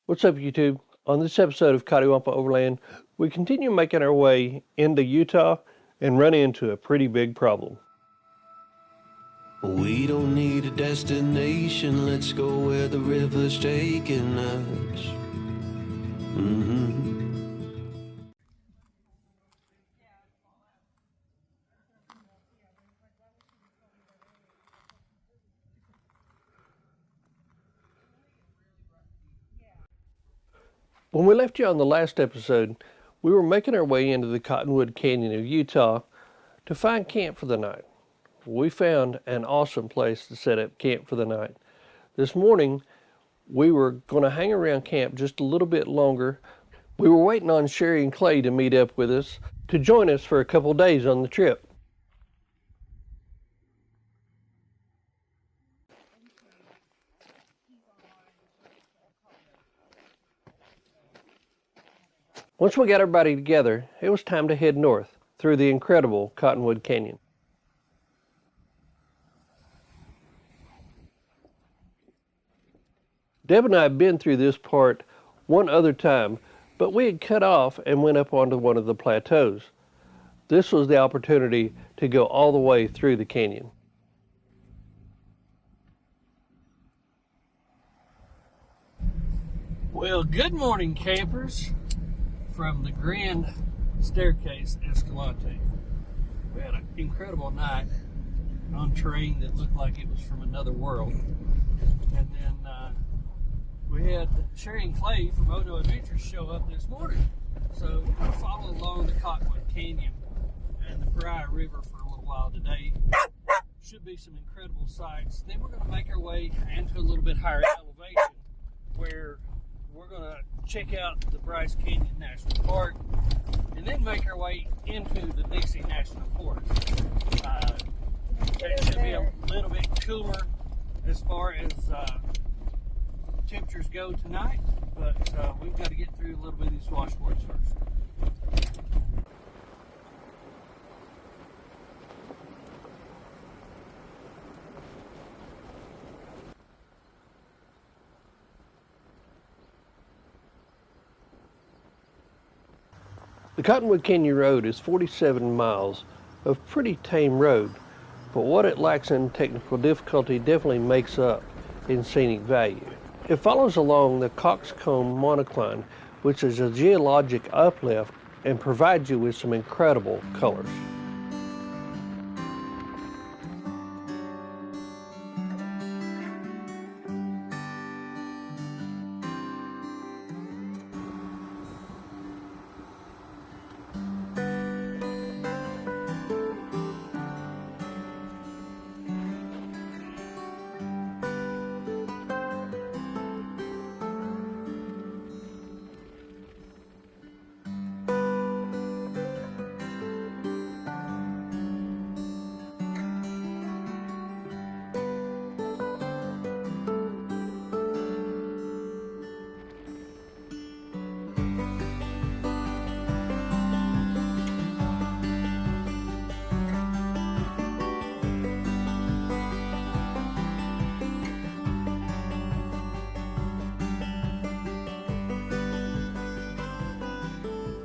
What's up, YouTube? On this episode of Coddiwomple Overland, we continue making our way into Utah and run into a pretty big problem. We don't need a destination, let's go where the river's taking us. When we left you on the last episode, we were making our way into the Cottonwood Canyon of Utah to find camp for the night. We found an awesome place to set up camp for the night. This morning, we were going to hang around camp just a little bit longer. We were waiting on Sherry and Clay to meet up with us to join us for a couple days on the trip. Once we got everybody together, it was time to head north through the incredible Cottonwood Canyon. Deb and I had been through this part one other time, but we had cut off and went up onto one of the plateaus. This was the opportunity to go all the way through the canyon. Well, good morning, campers. From the Grand Staircase, Escalante. We had an incredible night on terrain that looked like it was from another world. And then we had Sherry and Clay from Odo Adventures show up this morning. So we're going to follow along the Cottonwood Canyon and the Pariah River for a little while today. Should be some incredible sights. Then we're going to make our way into a little bit higher elevation where we're going to check out the Bryce Canyon National Park and then make our way into the Dixie National Forest. It should be a little bit cooler as far as temperatures go tonight, but we've got to get through a little bit of these washboards first. The Cottonwood Canyon Road is 47 miles of pretty tame road, but what it lacks in technical difficulty definitely makes up in scenic value. It follows along the Coxcomb monocline, which is a geologic uplift and provides you with some incredible colors.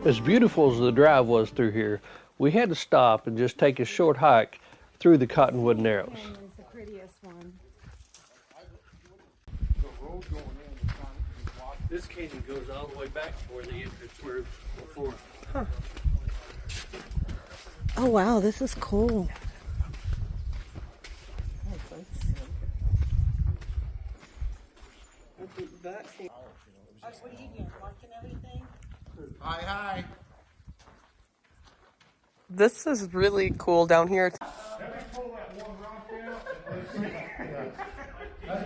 As beautiful as the drive was through here, we had to stop and just take a short hike through the Cottonwood Narrows. Canyon's the prettiest one. This canyon goes all the way back to where the entrance were before. Huh. Oh wow, this is cool. What are you doing? Marking everything? Hi. This is really cool down here. That's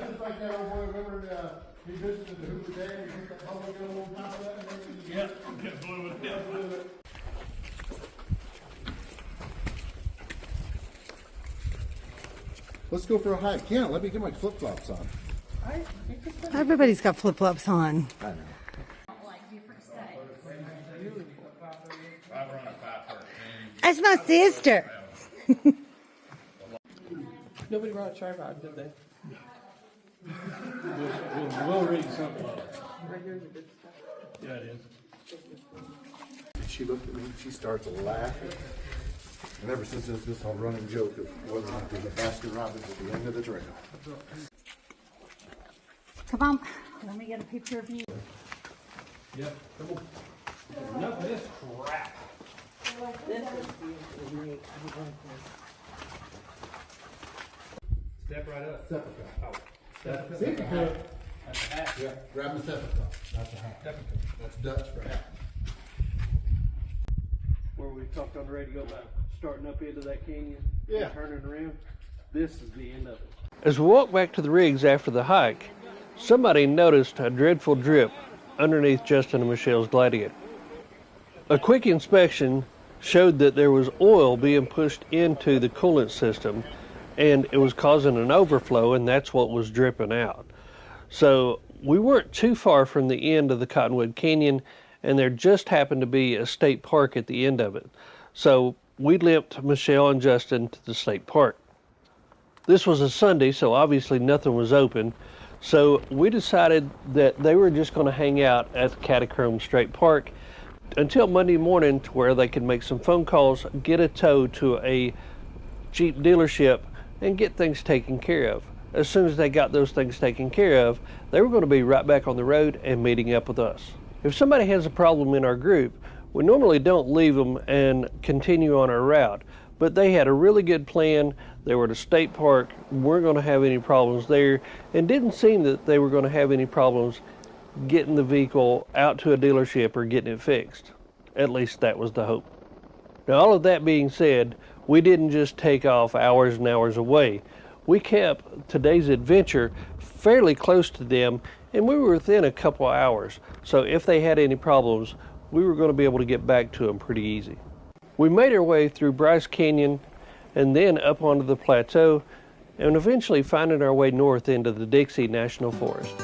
just like that old boy, remember he visited the Hoover Dam, he took that public on top of that and everything? Yep, blew it. Let's go for a hike. Yeah, let me get my flip-flops on. Everybody's got flip-flops on. I know. That's my sister. Nobody brought a tripod, did they? We'll read something. Right here's the good stuff. Yeah, it is. She looked at me, she starts laughing. And ever since there's this whole running joke of whether or not there's a Baskin Robbins at the end of the trail. Come on, let me get a picture of you. Yep. Come on. Enough of this crap. This is great. I love Step right up. Step Oh, step. See if you could. That's a hat. Yeah, grab the step cup. That's a hat. That's Dutch for hat. Where we talked on the radio about starting up into that canyon, Yeah. and turning around. This is the end of it. As we walked back to the rigs after the hike, somebody noticed a dreadful drip underneath Justin and Michelle's Gladiator. A quick inspection showed that there was oil being pushed into the coolant system, and it was causing an overflow, and that's what was dripping out. So we weren't too far from the end of the Cottonwood Canyon, and there just happened to be a state park at the end of it. So we limped Michelle and Justin to the state park. This was a Sunday, so obviously nothing was open. So we decided that they were just going to hang out at the Catacomb State Park until Monday morning, to where they could make some phone calls, get a tow to a Jeep dealership, and get things taken care of. As soon as they got those things taken care of, they were going to be right back on the road and meeting up with us. If somebody has a problem in our group, we normally don't leave them and continue on our route, but they had a really good plan. They were at a state park, weren't going to have any problems there, and didn't seem that they were going to have any problems getting the vehicle out to a dealership or getting it fixed. At least that was the hope. Now, all of that being said, we didn't just take off hours and hours away. We kept today's adventure fairly close to them, and we were within a couple hours. So if they had any problems, we were going to be able to get back to them pretty easy. We made our way through Bryce Canyon and then up onto the plateau, and eventually finding our way north into the Dixie National Forest.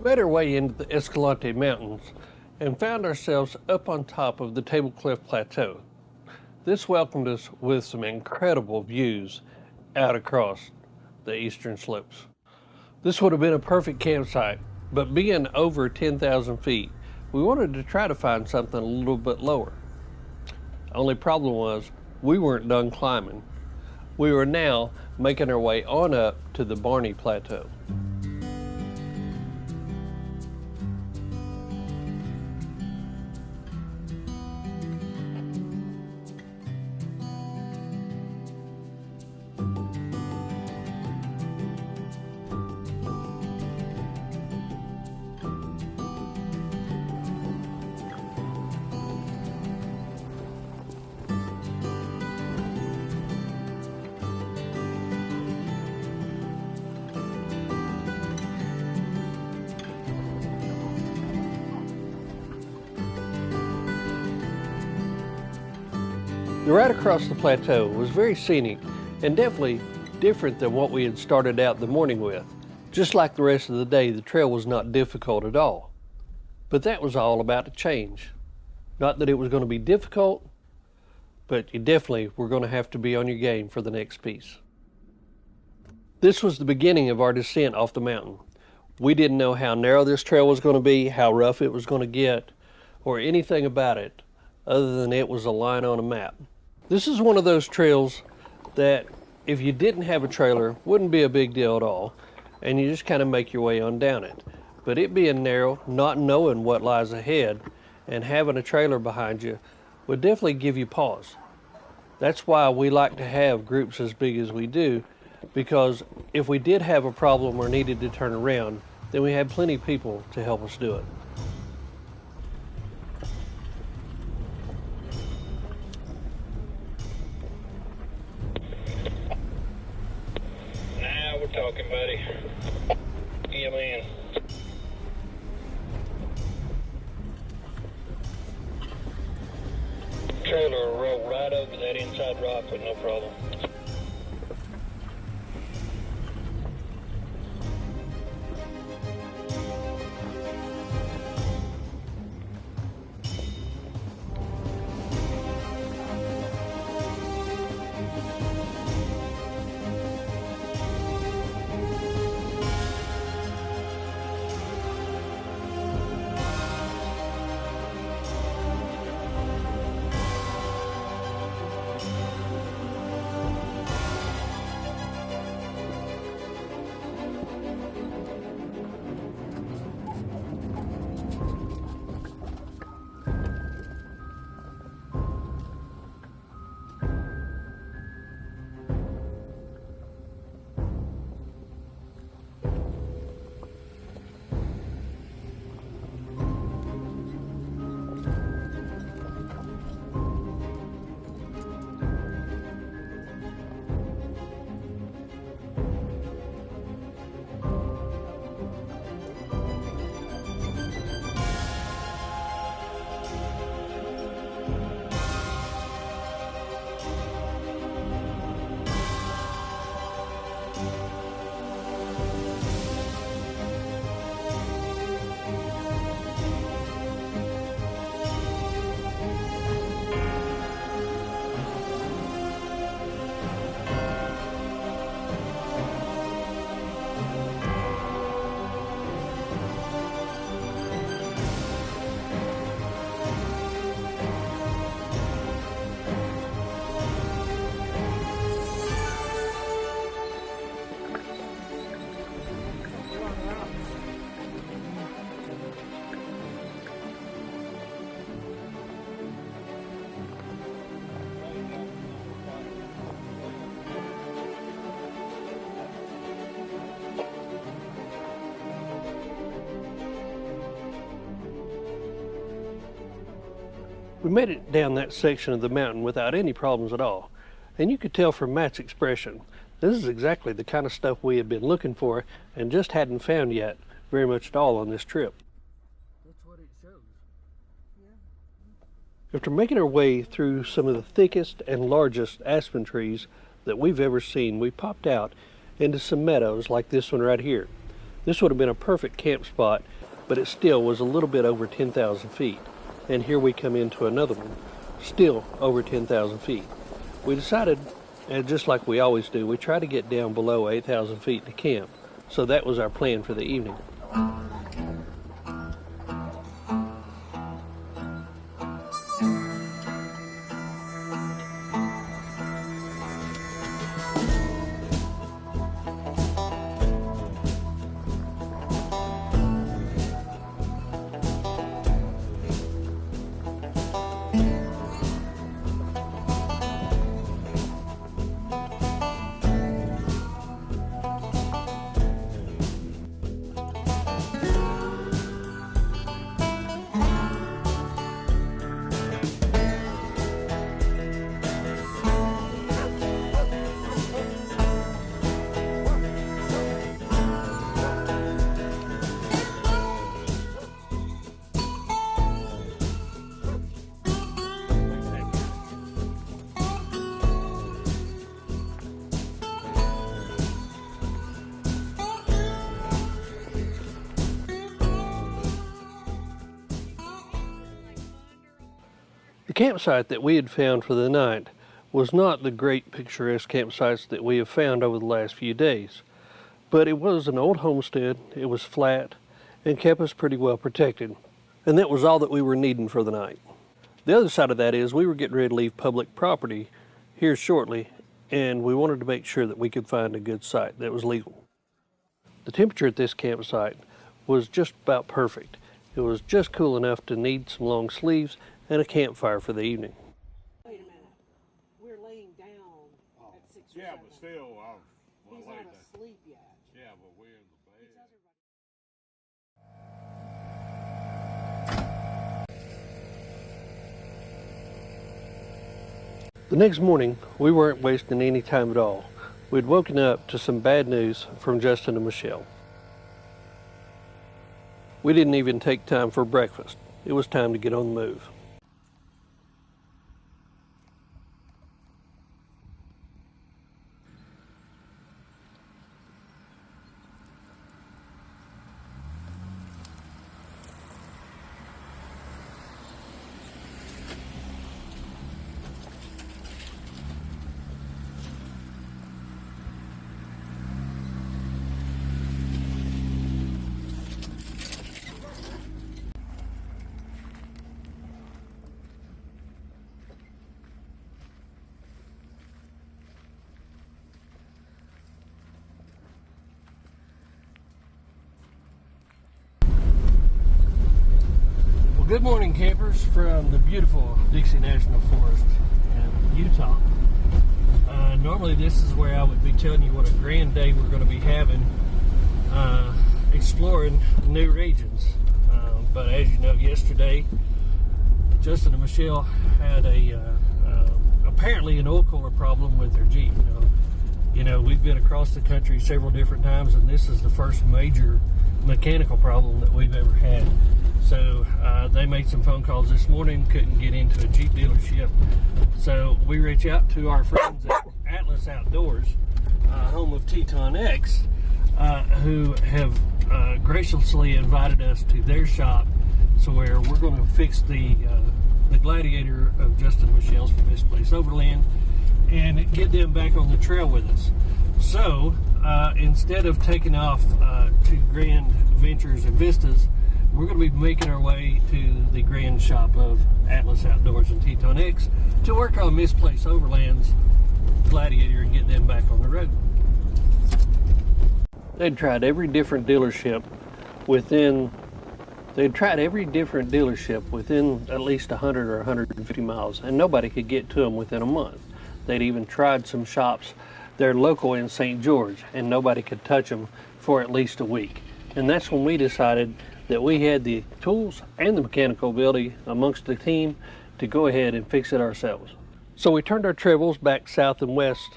Made our way into the Escalante Mountains and found ourselves up on top of the Table Cliff Plateau. This welcomed us with some incredible views out across the eastern slopes. This would have been a perfect campsite, but being over 10,000 feet, we wanted to try to find something a little bit lower. Only problem was we weren't done climbing. We were now making our way on up to the Barney Plateau. The ride across the plateau was very scenic and definitely different than what we had started out the morning with. Just like the rest of the day, the trail was not difficult at all. But that was all about to change. Not that it was going to be difficult, but you definitely were going to have to be on your game for the next piece. This was the beginning of our descent off the mountain. We didn't know how narrow this trail was going to be, how rough it was going to get, or anything about it, other than it was a line on a map. This is one of those trails that if you didn't have a trailer, wouldn't be a big deal at all, and you just kind of make your way on down it. But it being narrow, not knowing what lies ahead, and having a trailer behind you would definitely give you pause. That's why we like to have groups as big as we do, because if we did have a problem or needed to turn around, then we had plenty of people to help us do it. Now we're talking, buddy. Yeah, man. Trailer will roll right over that inside rock with no problem. We made it down that section of the mountain without any problems at all. And you could tell from Matt's expression, this is exactly the kind of stuff we had been looking for and just hadn't found yet very much at all on this trip. That's what it shows. After making our way through some of the thickest and largest aspen trees that we've ever seen, we popped out into some meadows like this one right here. This would have been a perfect camp spot, but it still was a little bit over 10,000 feet. And here we come into another one, still over 10,000 feet. We decided, and just like we always do, we try to get down below 8,000 feet to camp. So that was our plan for the evening. The campsite that we had found for the night was not the great picturesque campsites that we have found over the last few days, but it was an old homestead, it was flat, and kept us pretty well protected. And that was all that we were needing for the night. The other side of that is we were getting ready to leave public property here shortly, and we wanted to make sure that we could find a good site that was legal. The temperature at this campsite was just about perfect. It was just cool enough to need some long sleeves and a campfire for the evening. Wait a minute. We're laying down at 6 or 7. Yeah, but still, He's not asleep yet. Yeah, but we're in the bed. The next morning, we weren't wasting any time at all. We'd woken up to some bad news from Justin and Michelle. We didn't even take time for breakfast. It was time to get on the move. Good morning, campers, from the beautiful Dixie National Forest in Utah. Normally this is where I would be telling you what a grand day we're going to be having exploring new regions. But as you know, yesterday Justin and Michelle had apparently an oil cooler problem with their Jeep. You know, we've been across the country several different times, and this is the first major mechanical problem that we've ever had. So they made some phone calls this morning, couldn't get into a Jeep dealership. So we reach out to our friends at Atlas Outdoors, home of Teton X, who have graciously invited us to their shop, so where we're going to fix the Gladiator of Justin and Michelle's from Misplaced Overland and get them back on the trail with us. So instead of taking off to Grand Ventures and Vistas, we're going to be making our way to the grand shop of Atlas Outdoors and Teton X to work on Misplaced Overland's Gladiator and get them back on the road. They'd tried every different dealership within at least 100 or 150 miles, and nobody could get to them within a month. They'd even tried some shops there local in St. George, and nobody could touch them for at least a week. And that's when we decided that we had the tools and the mechanical ability amongst the team to go ahead and fix it ourselves. So we turned our travels back south and west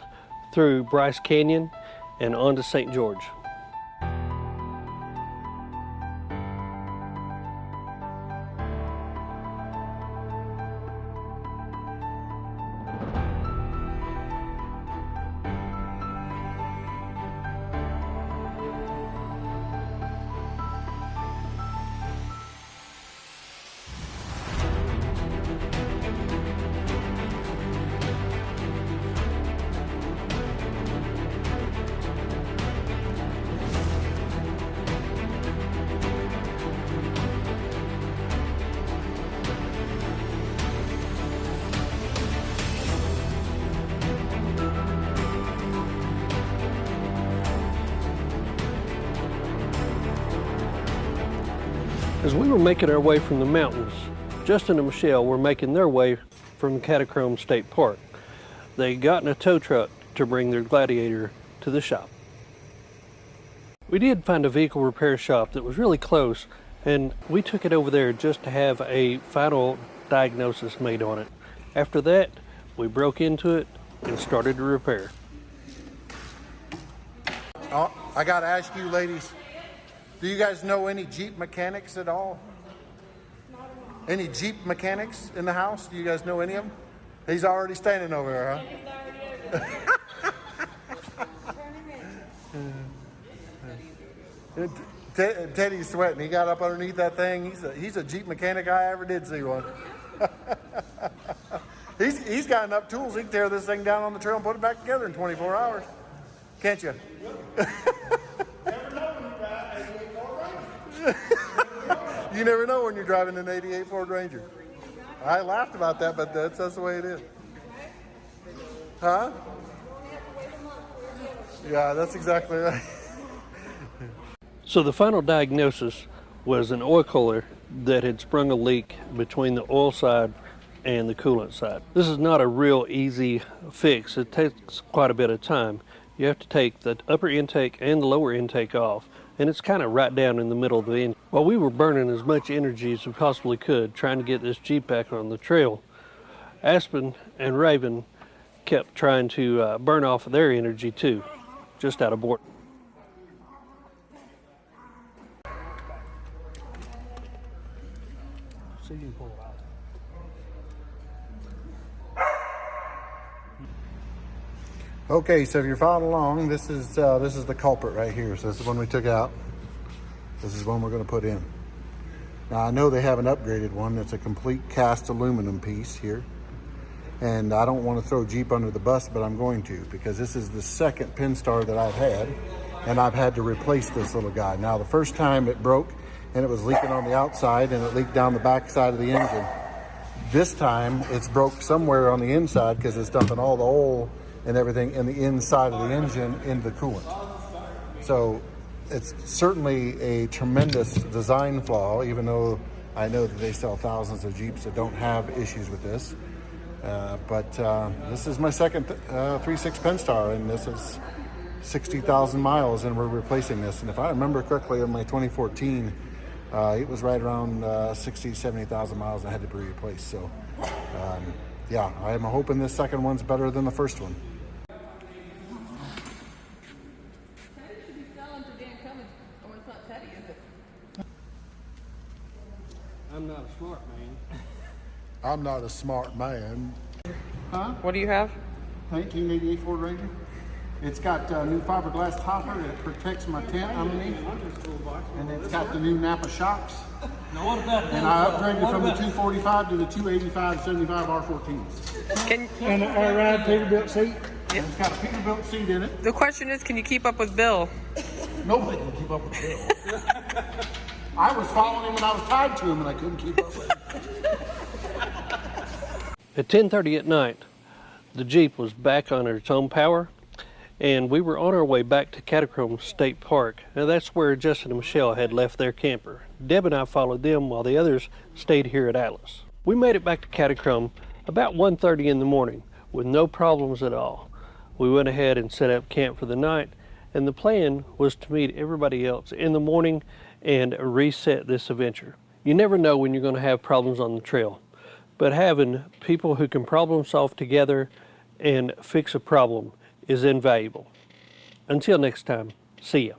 through Bryce Canyon and on to St. George. As we were making our way from the mountains, Justin and Michelle were making their way from Catacomb State Park. They got in a tow truck to bring their Gladiator to the shop. We did find a vehicle repair shop that was really close, and we took it over there just to have a final diagnosis made on it. After that, we broke into it and started to repair. Oh, I got to ask you ladies, do you guys know any Jeep mechanics at all? Any Jeep mechanics in the house? Do you guys know any of them? He's already standing over there, huh? Teddy's sweating. He got up underneath that thing. He's a Jeep mechanic. I ever did see one. He's got enough tools, he can tear this thing down on the trail and put it back together in 24 hours. Can't you? You never know when you're driving an 88 Ford Ranger. I laughed about that, but that's the way it is. Huh? Yeah, that's exactly right. So the final diagnosis was an oil cooler that had sprung a leak between the oil side and the coolant side. This is not a real easy fix. It takes quite a bit of time. You have to take the upper intake and the lower intake off, and it's kind of right down in the middle of the engine. While we were burning as much energy as we possibly could trying to get this Jeep back on the trail, Aspen and Raven kept trying to burn off their energy too, just out of boredom. So you can pull it out. Okay, so if you're following along, this is the culprit right here. So this is one we took out. This is one we're going to put in. Now I know they have an upgraded one that's a complete cast aluminum piece here. And I don't want to throw Jeep under the bus, but I'm going to, because this is the second Pinstar that I've had, and I've had to replace this little guy. Now the first time it broke and it was leaking on the outside and it leaked down the back side of the engine. This time it's broke somewhere on the inside because it's dumping all the oil and everything in the inside of the engine into the coolant. So it's certainly a tremendous design flaw, even though I know that they sell thousands of Jeeps that don't have issues with this. But this is my second 3.6 Pinstar, and this is 60,000 miles, and we're replacing this. And if I remember correctly, in my 2014, it was right around 60, 70,000 miles I had to be replaced. So, yeah, I'm hoping this second one's better than the first one. I'm not a smart man. I'm not a smart man. Huh? What do you have? 1988 Ford Ranger. It's got a new fiberglass topper that protects my tent underneath. And it's got the new Napa shocks. Now what about And I upgraded from the 245 to the 285 75 R14s. And a ride Peterbilt seat. And it's got a Peterbilt seat in it. the question is, can you keep up with Bill? Nobody can keep up with Bill. I was following him and I was tied to him and I couldn't keep up with him. At 10:30 at night, the Jeep was back on its own power, and we were on our way back to Cottonwood State Park. Now that's where Justin and Michelle had left their camper. Deb and I followed them while the others stayed here at Atlas. We made it back to Cottonwood about 1:30 in the morning with no problems at all. We went ahead and set up camp for the night, and the plan was to meet everybody else in the morning and reset this adventure. You never know when you're going to have problems on the trail, but having people who can problem solve together and fix a problem is invaluable. Until next time, see ya.